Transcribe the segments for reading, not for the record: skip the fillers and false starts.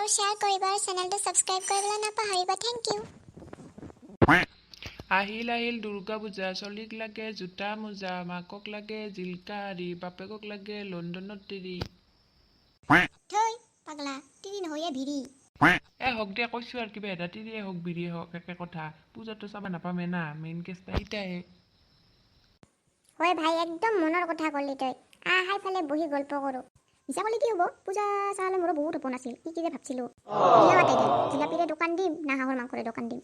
আৰু শ্বেয়াৰ কৰিবা আৰু চেনেলটো ছাবস্ক্ৰাইব কৰিবলৈ নাপাহৰিবা। Thank U. আহিল আহিল দুৰ্গা পূজা, চলিক লাগে জোতা মোজা, মাকক লাগে জিলকা হাৰি, বাপেকক লাগে লণ্ডনত তিৰি। থৈ পাগলা, তিৰি নহয়ে ভিৰি। হওক দে কৈছো আৰু কিবা এটা তিৰিয়ে হওক বিৰিয়ে হওক একে কথা, পূজাটো চাব নাপামে না, মেইন কেছটা ইটাহে। হয় ভাই, একদম মনৰ কথা ক'লি তই। আহাই ফালে বহি গল্প কৰোঁ। মিছা ক'লে কি হ'ব, পূজা চালে মোৰো বহুত সপোন আছিল। কি যে ভাবছিলোঁ, বিয়া মাতাই দিম, জিলাপিৰে দোকান দিম না হাঁহৰ মাংসৰে দোকান দিম।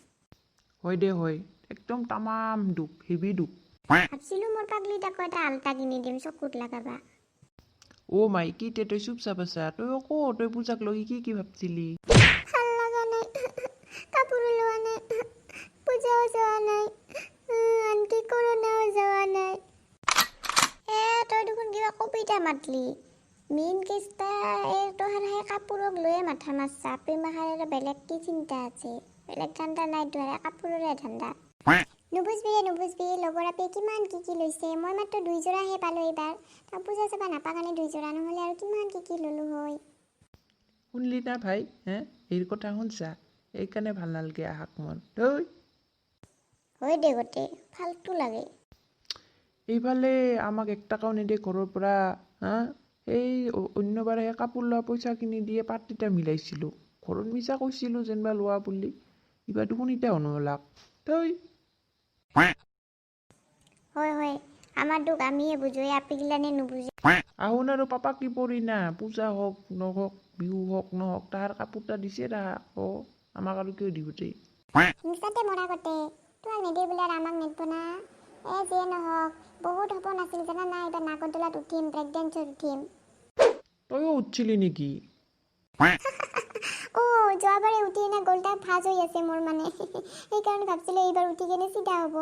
হয় দে হয়, একদম তামাম দুখ, হেভি দুখ। ভাবছিলোঁ মোৰ পাগলিত আকৌ এটা আল্টা কিনি দিম চকুত লগাবা। মাইকী তে তই চুপ চাপ আছা, তই আকৌ তই পূজাক লৈ কি ভাবছিলি? ভাল লগা নাই, কাপোৰো লোৱা নাই, পূজাও যোৱা নাই, আনকি কৰোণাও যোৱা নাই। তই দেখোন কিবা কবিতা মাতলি। মেইন কেছটা তোহাৰ সেই কাপোৰক লৈয়ে মাথা মাৰছা। প্ৰেমাখাৰ বেলেগ কি চিন্তা আছে? বেলেগ ধান্দা নাই তোহাৰ, কাপোৰৰে ধান্দা। নুবুজবি লগৰ আপে কিমান কি লৈছে। মই মাত্ৰ 2 যোৰাহে পালোঁ এইবাৰ। তাৰ পূজা চাবা নাপা কাৰণে 2 যোৰা, নহ'লে আৰু কিমান কি ল'লোঁ হয়। শুনলি না ভাই, এই কথা শুনছা? এইকাৰণে ভাল নালাগে আহাক মোৰ। তই হয় দে গোটেই ফাল্টু লাগে। এইফালে আমাক 1 টকাও নিদিয়ে ঘৰৰ পৰা, এই অন্যবাৰে কাপোৰ লোৱা পইচা কিনি দিয়ে পাৰ্টিটা মিলাইছিলোঁ। ঘৰত মিছা কৈছিলোঁ যেনিবা লোৱা বুলি, এইবাৰ দেখোন এতিয়া নলাক। তই হয়, আমাৰ দুখ আমিয়ে বুজো, এই আপিগিলানে নুবুজে। আহোন আৰু পাপাক কি পৰি না, পূজা হওক নহওক, বিহু হওক নহওক, তাহাৰ কাপোৰটা দিছে তাহাক, আমাক আৰু কিয় দিব দেই? মিছাতে মৰা গতে, তোমাক নিদিয়ে বোলে আৰু আমাক নিদিব না। যিয়ে নহওক, বহুত সপোন আছিল জানা নাই। এইবাৰ নাগৰদোলাত উঠিম, ব্ৰেক ডেন্সত উঠিম। তইও উঠছিলি নেকি? যোৱাবাৰে উঠি না গলটা ভাজ হৈ আছে মোৰ মানে। সেইকাৰণে ভাবছিলোঁ এইবাৰ উঠি কেনে চিধা হ'ব,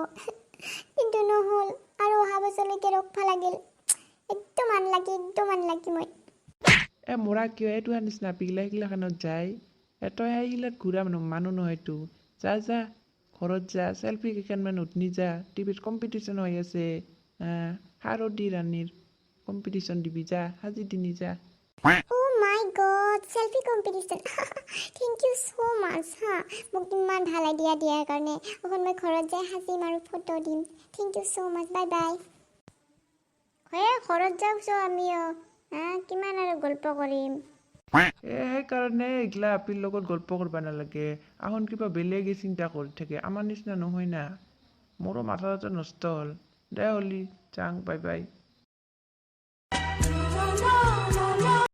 কিন্তু নহ'ল। আৰু অহা বছৰলৈকে ৰখবা লাগিল। একদম আনলাকি মই। মৰা কিয় এইটো নিচিনা পিগিলাখানত যায়? তই সেইগিলাত ঘূৰা মানুহ নহয়তো। যা ঘৰত যা, চেল্ফি কেইখনমান উঠনি যা, টিভিত কম্পিটিশ্যন হৈ আছে, শাৰদী ৰাণীৰ কম্পিটিশ্যন দিবি যা, সাজি দিনি যা। My god, selfie competition. Thank you so' much মোক ইমান ভাল আইডিয়া দিয়াৰ কাৰণে। অকণ মই ঘৰত যাই সাজিম আৰু ফটো দিম। Thank you so' much, bye bye. ঘৰত যাওঁছো আমিও, কিমান আৰু গল্প কৰিম। সেইকাৰণে এইগিলা আপিৰ লগত গল্প কৰবা নালাগে। আহোন কিবা বেলেগে চিন্তা কৰি থাকে, আমাৰ নিচিনা নহয় না। মোৰো মাথা নষ্ট হ'ল। দে হলি যাং, বাই বাই।